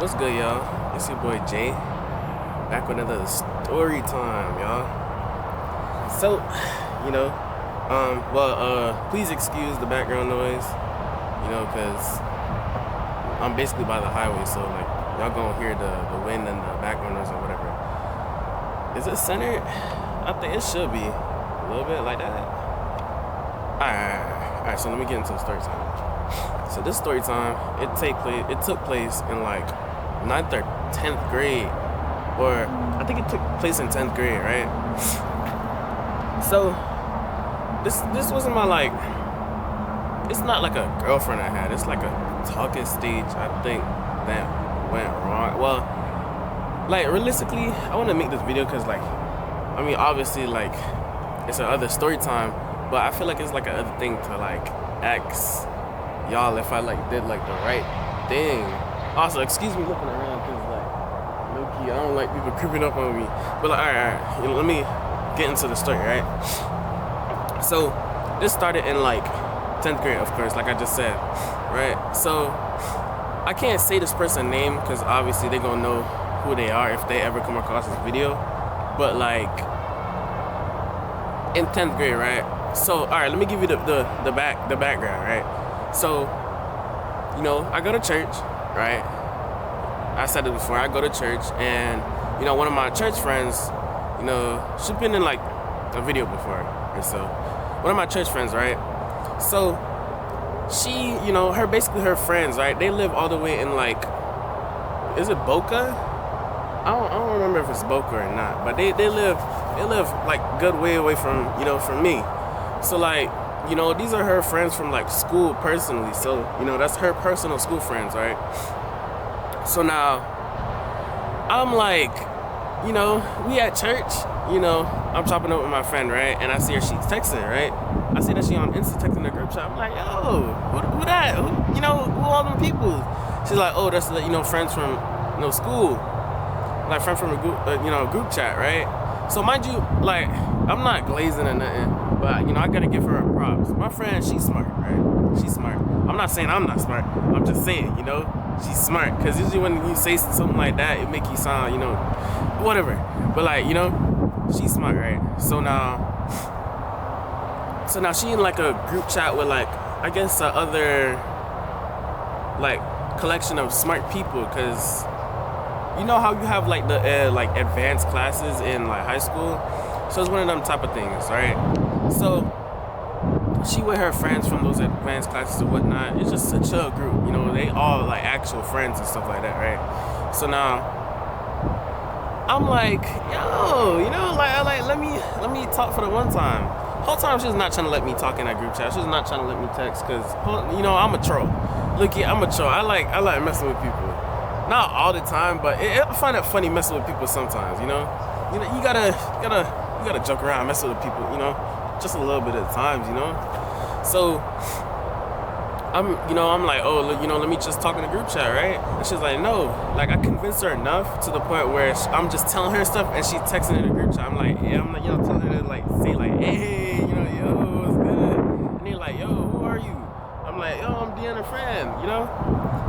What's good, y'all? It's your boy Jay, back with another story time, y'all. So, you know, please excuse the background noise, cause I'm basically by the highway, so like y'all gonna hear the wind and the background noise or whatever. Is it centered? I think it should be a little bit like that. Alright. So let me get into the story time. So this story time, it took place in like 9th or 10th grade, or I think it took place in 10th grade, right? So this wasn't my like, it's not like a girlfriend I had. It's like a talking stage, I think, that went wrong. Well, like realistically, I want to make this video because like, I mean, obviously like it's another story time, but I feel like it's like another thing to like ask y'all if I like did like the right thing. Also, excuse me looking around because like low-key, I don't like people creeping up on me. But like, alright, let me get into the story, right? So this started in like 10th grade, of course, like I just said, right? So I can't say this person's name because obviously they're gonna know who they are if they ever come across this video. But like in 10th grade, right? So alright, let me give you the background, right? So, I go to church, right? I said it before, I go to church, and one of my church friends, she's been in like a video before, and so one of my church friends, right? So she, her friends, right? They live all the way in like, is it Boca? I don't remember if it's Boca or not, but they live like good way away from from me. So like, these are her friends from like school personally. So that's her personal school friends, right? So now I'm like, we at church, I'm chopping up with my friend, right? And I see her, she's texting, right? I see that she on Insta texting the group chat. I'm like, yo, who that? Who all them people? She's like, oh, that's the, friends from, school. Like friend from a group, group chat, right? So mind you, like, I'm not glazing or nothing, but I gotta give her a props. My friend, she's smart, right? She's smart. I'm not saying I'm not smart. I'm just saying, she's smart. Cause usually when you say something like that, it make you sound, whatever. But like, she's smart, right? So now she in like a group chat with like, I guess other like collection of smart people, cause you know how you have like the like advanced classes in like high school? So it's one of them type of things, right? So she with her friends from those advanced classes and whatnot. It's just a chill group, they all like actual friends and stuff like that, right? So now I'm like, yo, like let me talk for the one time. Whole time she's not trying to let me talk in that group chat. She's not trying to let me text because I'm a troll. Look, I'm a troll. I like messing with people. Not all the time, but I find it funny messing with people sometimes, you gotta joke around, mess with people, just a little bit at times, So I'm like, oh, let me just talk in the group chat, right? And she's like, no, like I convinced her enough to the point where I'm just telling her stuff and she's texting in the group chat. I'm like, yeah, I'm like, telling her to like say like, hey, yo, what's good? And they're like, yo, who are you? I'm like, yo, I'm Deanna friend,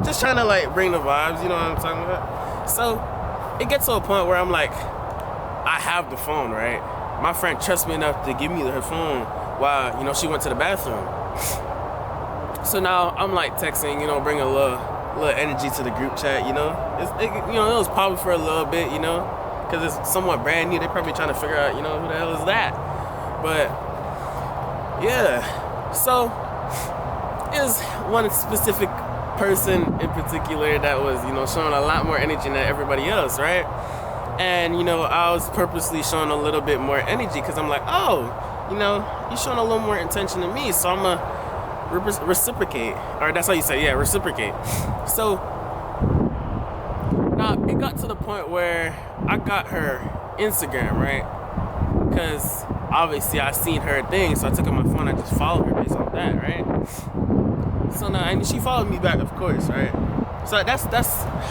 just trying to like bring the vibes, you know what I'm talking about? So it gets to a point where I'm like, I have the phone, right? My friend trusts me enough to give me her phone while, she went to the bathroom. So now I'm like texting, bring a little energy to the group chat, it was probably for a little bit, because it's somewhat brand new. They're probably trying to figure out, who the hell is that? But yeah, so is one specific person in particular that was, showing a lot more energy than everybody else, right? And, I was purposely showing a little bit more energy because I'm like, oh, you're showing a little more attention to me, so I'm going to reciprocate. Or that's how you say, yeah, reciprocate. So now it got to the point where I got her Instagram, right? Because obviously I seen her thing, so I took out my phone, I just followed her based on that, right? So now, and she followed me back, of course, right? So that's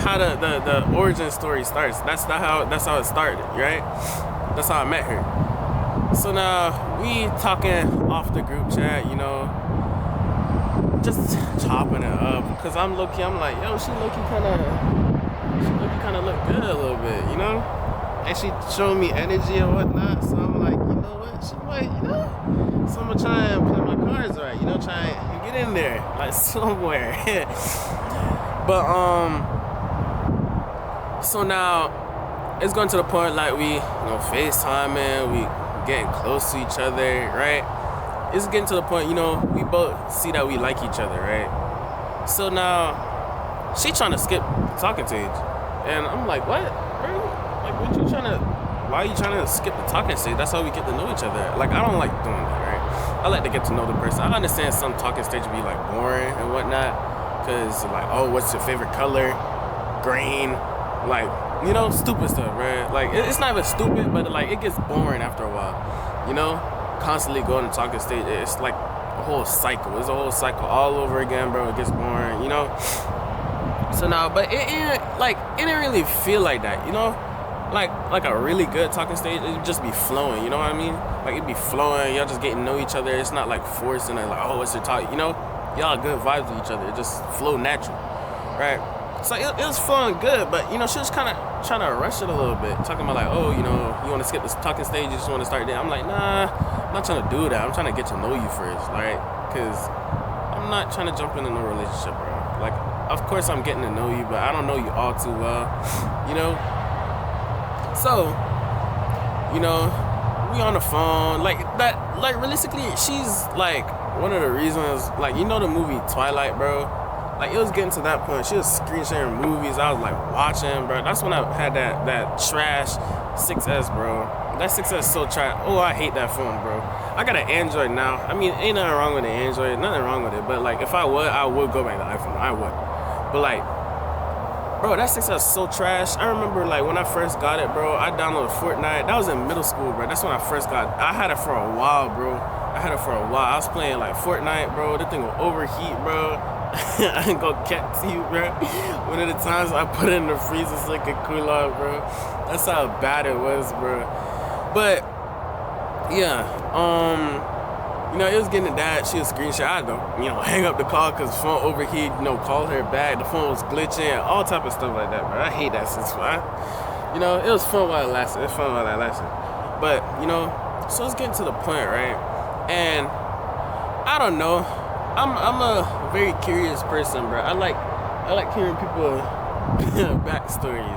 how the origin story starts. That's how it started, right? That's how I met her. So now we talking off the group chat, just chopping it up. Cause I'm like, yo, she low-key kind of kind of look good a little bit, you know? And she showed me energy and whatnot, so I'm like, you know what, she might, you know? So I'm gonna try and play my cards right, you know, try and get in there, like somewhere. But, so now, it's going to the point, like, we, you know, FaceTiming, we getting close to each other, right? It's getting to the point, you know, we both see that we like each other, right? So now, she trying to skip the talking stage. And I'm like, what? Bro? Like, what you trying to, why are you trying to skip the talking stage? That's how we get to know each other. Like, I don't like doing that, right? I like to get to know the person. I understand some talking stage be, like, boring and whatnot. Because, like, oh, what's your favorite color? Green. Like, you know, stupid stuff, right? Like, it's not even stupid, but, like, it gets boring after a while, you know? Constantly going to talking stage, it's like a whole cycle. It's a whole cycle all over again, bro. It gets boring, you know? So now, but it didn't really feel like that, you know? Like a really good talking stage, it'd just be flowing, you know what I mean? Like, it'd be flowing, y'all just getting to know each other. It's not like forcing it, like, oh, what's your talk, you know? Y'all good vibes with each other. It just flow natural, right? So it was flowing good, but, you know, she was kind of trying to rush it a little bit. Talking about, like, oh, you know, you want to skip this talking stage, you just want to start there. I'm like, nah, I'm not trying to do that. I'm trying to get to know you first, right? Because I'm not trying to jump into no relationship, bro. Like, of course I'm getting to know you, but I don't know you all too well, you know? So, you know, we on the phone, like, that, like, realistically, she's, like, one of the reasons, like, you know the movie Twilight, bro? Like, it was getting to that point. She was screen sharing movies. I was, like, watching, bro. That's when I had that trash 6S, bro. That 6S is so trash. Oh, I hate that phone, bro. I got an Android now. I mean, ain't nothing wrong with the Android. Nothing wrong with it. But, like, if I would go back to iPhone. I would. But, like, bro, that 6S is so trash. I remember, like, when I first got it, bro, I downloaded Fortnite. That was in middle school, bro. That's when I first got it. I had it for a while, bro. I was playing, like, Fortnite, bro. That thing would overheat, bro. I ain't gonna catch you, bro. One of the times I put it in the freezer so it could cool off, bro. That's how bad it was, bro. But, yeah, you know, it was getting to that. She was screenshot. I had to, you know, hang up the call because the phone overheat, you know, call her back. The phone was glitching, all type of stuff like that, bro. I hate that since you know, it was fun while it lasted. But, you know, so it's getting to the point, right? And I don't know. I'm a very curious person, bro. I like hearing people backstories.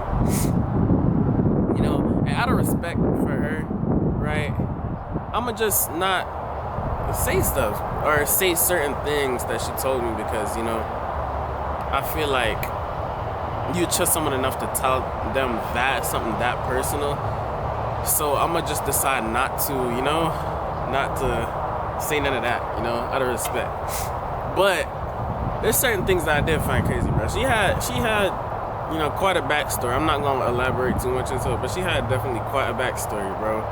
You know, and out of respect for her, right? I'ma just not say stuff or say certain things that she told me because, you know, I feel like you trust someone enough to tell them that, something that personal. So I'ma just decide not to, you know, not to say none of that, you know, out of respect. But there's certain things that I did find crazy, bro. She had, you know, quite a backstory. I'm not gonna elaborate too much into it, but she had definitely quite a backstory, bro.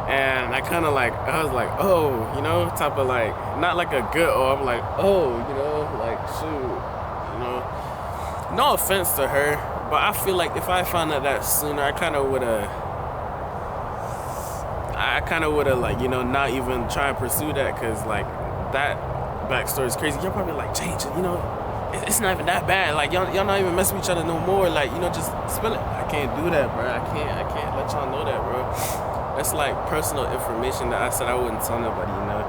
And I kind of like, I was like, oh, you know, type of like, not like a good, oh, I'm like, oh, you know, like, shoot, you know. No offense to her, but I feel like if I found out that sooner, I kind of would have, like, you know, not even try and pursue that, because, like, that backstory is crazy. You're probably like, change it, you know, it's not even that bad. Like, y'all not even messing with each other no more. Like, you know, just spill it. I can't do that, bro. I can't let y'all know that, bro. That's, like, personal information that I said I wouldn't tell nobody, you know.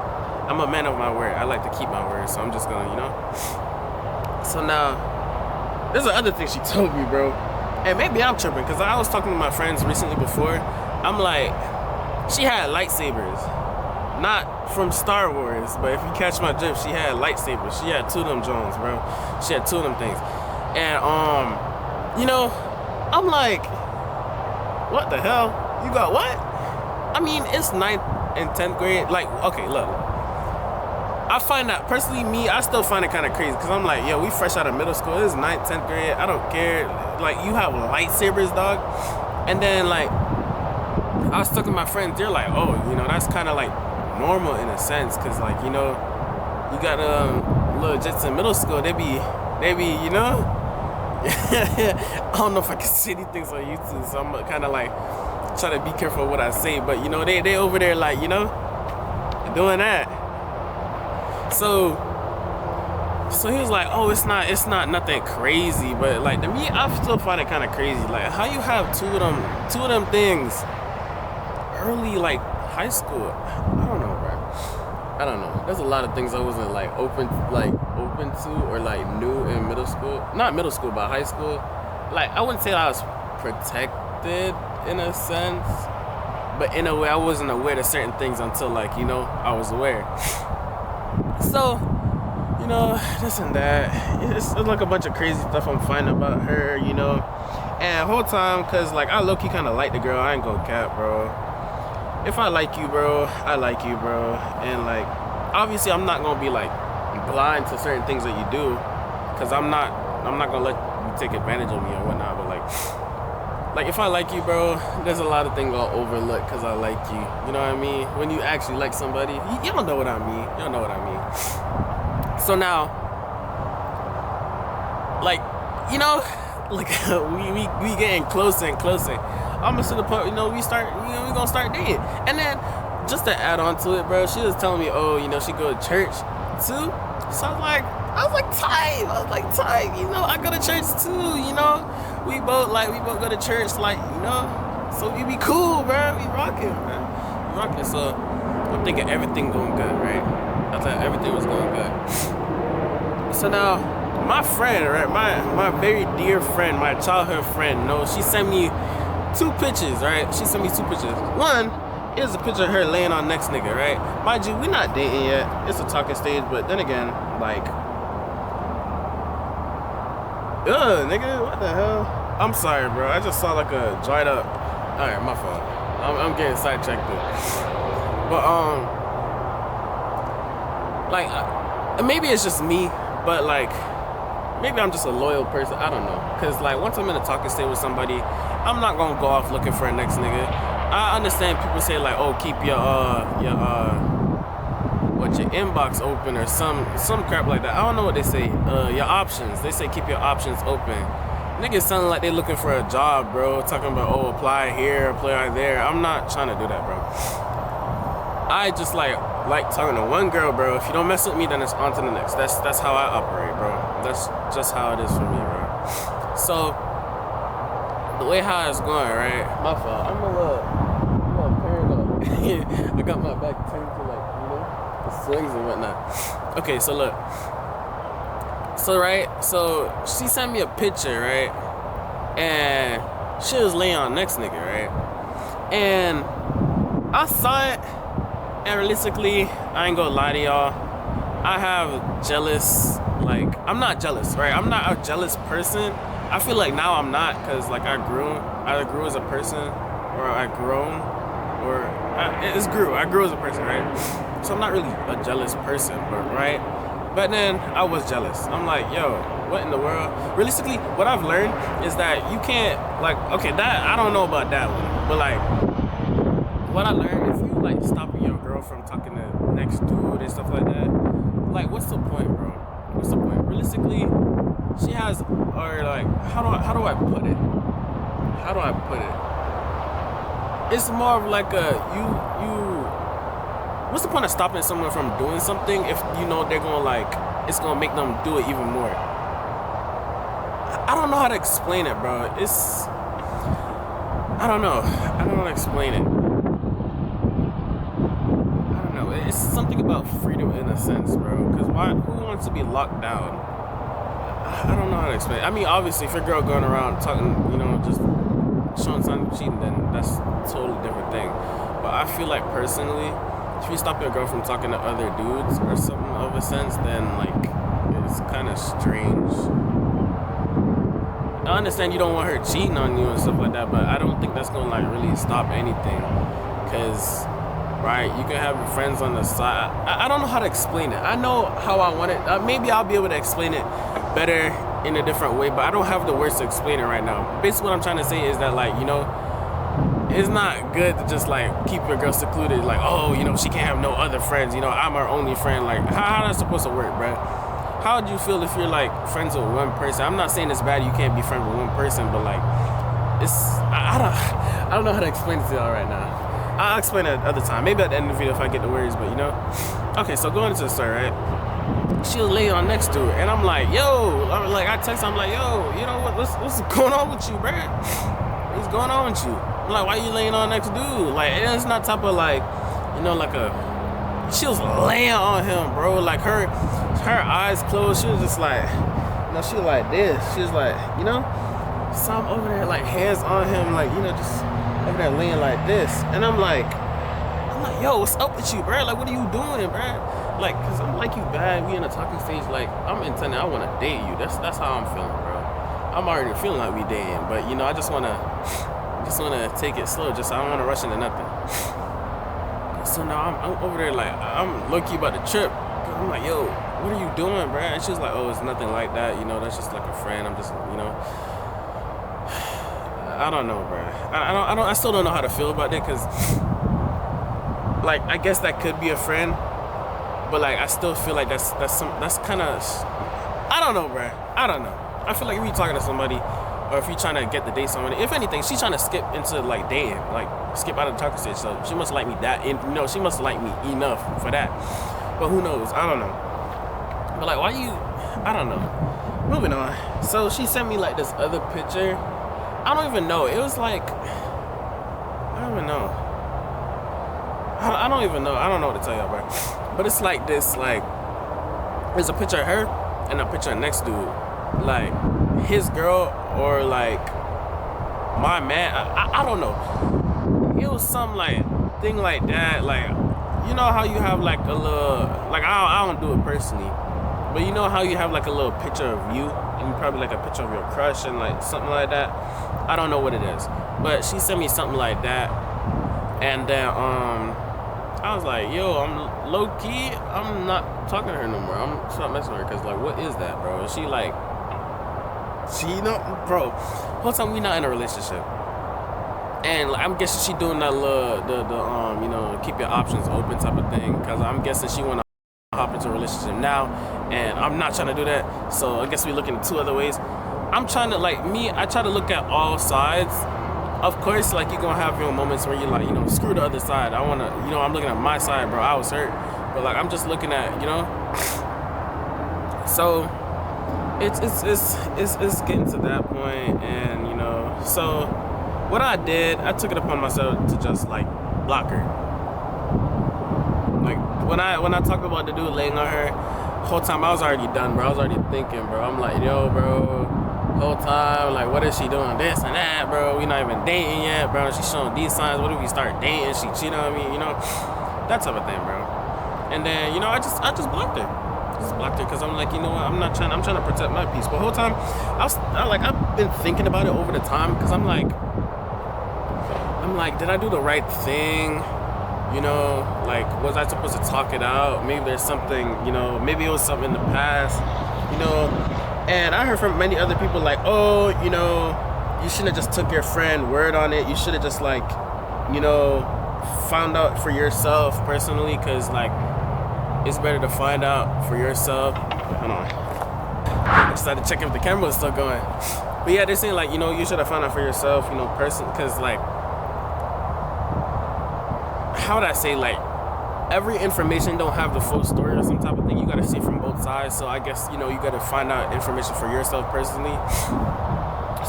I'm a man of my word. I like to keep my word, so I'm just gonna, you know. So now, there's another thing she told me, bro. And maybe I'm tripping, because I was talking to my friends recently before. I'm like, she had lightsabers. Not from Star Wars, but if you catch my drift, she had lightsabers. She had two of them Jones, bro. She had two of them things. And, you know, I'm like, what the hell? You got what? I mean, it's 9th and 10th grade. Like, okay, look. I find that, personally, I still find it kind of crazy. Because I'm like, yo, we fresh out of middle school. This is 9th, 10th grade. I don't care. Like, you have lightsabers, dog. And then, like, I was talking to my friends. They're like, oh, you know, that's kind of like normal in a sense. Because, like, you know, you got little jets in middle school. They be, you know. I don't know if I can see these things on YouTube. So I'm kind of like, try to be careful what I say. But, you know, they over there, like, you know, doing that. So, So he was like, "Oh, it's not nothing crazy." But like to me, I still find it kind of crazy. Like how you have two of them things early, like high school. I don't know, bro. I don't know. There's a lot of things I wasn't like open to or like new in middle school. Not middle school, but high school. Like I wouldn't say I was protected in a sense, but in a way I wasn't aware of certain things until like I was aware. So this and that. It's like a bunch of crazy stuff I'm finding about her, and the whole time, cause like I low-key kind of like the girl. I ain't gonna cap, bro. If I like you, bro, I like you, bro. And like, obviously, I'm not gonna be like blind to certain things that you do, cause I'm not gonna let you take advantage of me or whatnot. But like if I like you, bro, there's a lot of things I'll overlook cause I like you. You know what I mean? When you actually like somebody, you don't know what I mean. You don't know what I mean. So now, like, like we getting closer and closer. Almost to the point, we gonna start dating. And then, just to add on to it, bro, she was telling me, oh, she go to church too. So I was like, tight. I go to church too. We both go to church, so we be cool, bro. We rocking, man. We rocking. So I'm thinking everything going good, right? I thought everything was going good. So now, my friend, right, my very dear friend, my childhood friend, she sent me 2 pictures, right? She sent me 2 pictures. One is a picture of her laying on next nigga, right? Mind you, we not dating yet. It's a talking stage, but then again, like, nigga, what the hell? I'm sorry, bro. I just saw like a dried up. All right, my fault. I'm getting sidetracked, but like, maybe it's just me, but like, maybe I'm just a loyal person. I don't know. Cause like once I'm in a talking state with somebody, I'm not gonna go off looking for a next nigga. I understand people say like, oh, keep your inbox open or some crap like that. I don't know what they say. Your options. They say keep your options open. Niggas sounding like they looking for a job, bro. Talking about, oh, apply here, apply there. I'm not trying to do that, bro. I just like talking to one girl, bro. If you don't mess with me, then it's on to the next. That's how I operate, bro. That's just how it is for me, bro. So the way how it's going, right? My fault. I'm a little paranoid. I got my back turned to the swings and whatnot. Okay, so look. So she sent me a picture, right? And she was laying on next nigga, right? And I saw it. And realistically, I ain't gonna lie to y'all. I have jealous, I'm not jealous, right? I'm not a jealous person. I feel like now I'm not, cause I grew as a person, or I grew as a person, right? So I'm not really a jealous person, right? But then I was jealous. I'm like, yo, what in the world? Realistically, what I've learned is that you can't, okay, that, I don't know about that one, but what I learned, if you stopping your girl from talking to next dude and stuff like that, what's the point, bro? What's the point? Realistically, she has, or how do I put it? How do I put it? It's more of what's the point of stopping someone from doing something if they're gonna it's gonna make them do it even more? I don't know how to explain it, bro. I don't know how to explain it. It's something about freedom in a sense, bro. Because who wants to be locked down? I don't know how to explain it. I mean, obviously, if your girl going around talking, just showing signs of cheating, then that's a totally different thing. But I feel like personally, if you stop your girl from talking to other dudes or something of a sense, then it's kind of strange. I understand you don't want her cheating on you and stuff like that, but I don't think that's gonna really stop anything. Cause right, you can have your friends on the side. I don't know how to explain it. I know how I want it. Maybe I'll be able to explain it better in a different way, but I don't have the words to explain it right now. Basically, what I'm trying to say is that it's not good to just keep your girl secluded. She can't have no other friends. I'm her only friend. How that's supposed to work, bro? How would you feel if you're friends with one person? I'm not saying it's bad you can't be friends with one person, but I don't know how to explain it to y'all right now. I'll explain it another time. Maybe at the end of the video if I get the words, but Okay, so going into the story, right? she was laying on next to her, and I'm like, yo, I text her, I'm like, yo, you know what's going on with you, bruh? What's going on with you? I'm like, why you laying on next dude? Like, it's not type of like, you know, like she was laying on him, bro. Like her eyes closed. She was just like, you know, she was like this. She was like, you know, so I'm over there like hands on him, like, you know, just over there laying like this, and I'm like, yo, what's up with you, bro? Like, what are you doing, bro? Like, cause I'm like you bad. We in a talking stage. Like, I'm intending. I want to date you. That's how I'm feeling, bro. I'm already feeling like we dating, but you know, I just wanna take it slow. Just I don't want to rush into nothing. So now I'm over there like I'm low key about to trip. I'm like, yo, what are you doing, bro? And she's like, oh, it's nothing like that. You know, that's just like a friend. I'm just, you know, I don't know, bro. I still don't know how to feel about it, cause like I guess that could be a friend. But like, I still feel like that's kind of, I don't know, bro. I don't know. I feel like if you're talking to somebody, or if you're trying to get to date somebody, if anything, she's trying to skip into like dating, like skip out of the talking stage. So she must like me she must like me enough for that. But who knows? I don't know. But like, I don't know. Moving on. So she sent me like this other picture. I don't even know. It was like, I don't even know. I don't even know. I don't know what to tell y'all, bro. But it's like this, like, there's a picture of her and a picture of next dude. Like, his girl or, like, my man. I don't know. It was some, like, thing like that. Like, you know how you have, like, a little, like, I don't do it personally. But you know how you have, like, a little picture of you? And probably, like, a picture of your crush and, like, something like that. I don't know what it is. But she sent me something like that. And then, I was like, yo, I'm low key, I'm not talking to her no more. I'm not messing with her, because, like, what is that, bro? She, like, you know, bro, whole time we not in a relationship. And like, I'm guessing she doing that little, the you know, keep your options open type of thing, because I'm guessing she want to hop into a relationship now, and I'm not trying to do that. So I guess we looking at two other ways. I'm trying to, like, I try to look at all sides. Of course, like, you're gonna have your moments where you're like, you know, screw the other side. I wanna, you know, I'm looking at my side, bro. I was hurt, but like, I'm just looking at, you know. So it's getting to that point, and you know, so what I did, I took it upon myself to just like block her. Like when I talk about the dude laying on her, whole time I was already done, bro. I was already thinking, bro. I'm like, yo, bro. Whole time, like, what is she doing? This and that, bro. We not even dating yet, bro. She's showing these signs. What if we start dating? She cheated on me, you know, that type of thing, bro. And then, you know, I just blocked her. Just blocked her because I'm like, you know what? I'm trying to protect my peace. But whole time, I've been thinking about it over the time, because I'm like, did I do the right thing? You know, like, was I supposed to talk it out? Maybe there's something, you know, maybe it was something in the past, you know. And I heard from many other people like, oh, you know, you shouldn't have just took your friend word on it. You should have just, like, you know, found out for yourself personally, because, like, it's better to find out for yourself. Hold on. I just had to check if the camera was still going. But yeah, they're saying, like, you know, you should have found out for yourself, you know, because, like, how would I say, like, every information don't have the full story or some type of thing. You gotta see from both sides. So I guess, you know, you gotta find out information for yourself personally.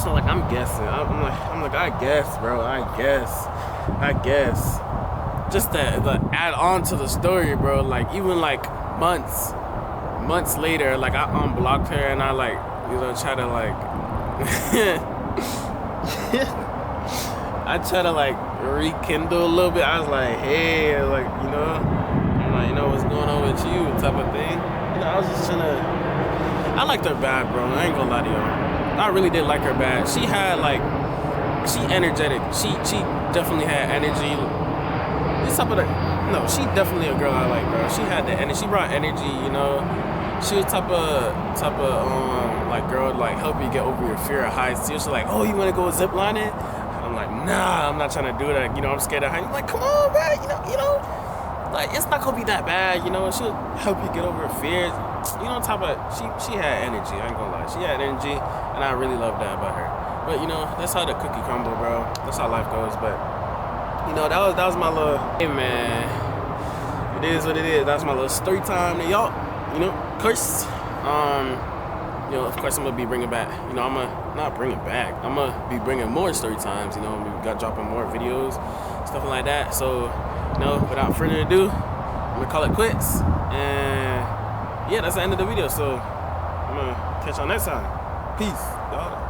So like, I'm guessing. I'm like, I guess, bro. I guess. Just to add on to the story, bro. Like, even like months later, like, I unblocked her and I, like, you know, try to like I try to like rekindle a little bit. I was like, hey, like, you know, I'm like, you know, what's going on with you, type of thing. You know, I was just trying to. I liked her bad, bro. I ain't gonna lie to y'all. I really did like her bad. She had like, she energetic. She definitely had energy. This type of no, she definitely a girl I like, bro. She had the energy. She brought energy, you know. She was type of like girl like help you get over your fear of heights. She was like, oh, you wanna go ziplining? I'm like, nah, I'm not trying to do that. You know, I'm scared of heights. I'm like, come on, bro. You know, like, it's not gonna be that bad. You know, she'll help you get over your fears. You know, type of she had energy. I ain't gonna lie, she had energy, and I really love that about her. But you know, that's how the cookie crumble, bro. That's how life goes. But you know, that was my little. Hey man, it is what it is. That's my little story time to y'all. You know. course, you know, of course, I'm gonna be bringing back. You know, I'm gonna not bring it back. I'm gonna be bringing more story times. You know, we got dropping more videos, stuff like that. So, you know, without further ado, I'm gonna call it quits. And yeah, that's the end of the video. So I'm gonna catch y'all next time. Peace, dog.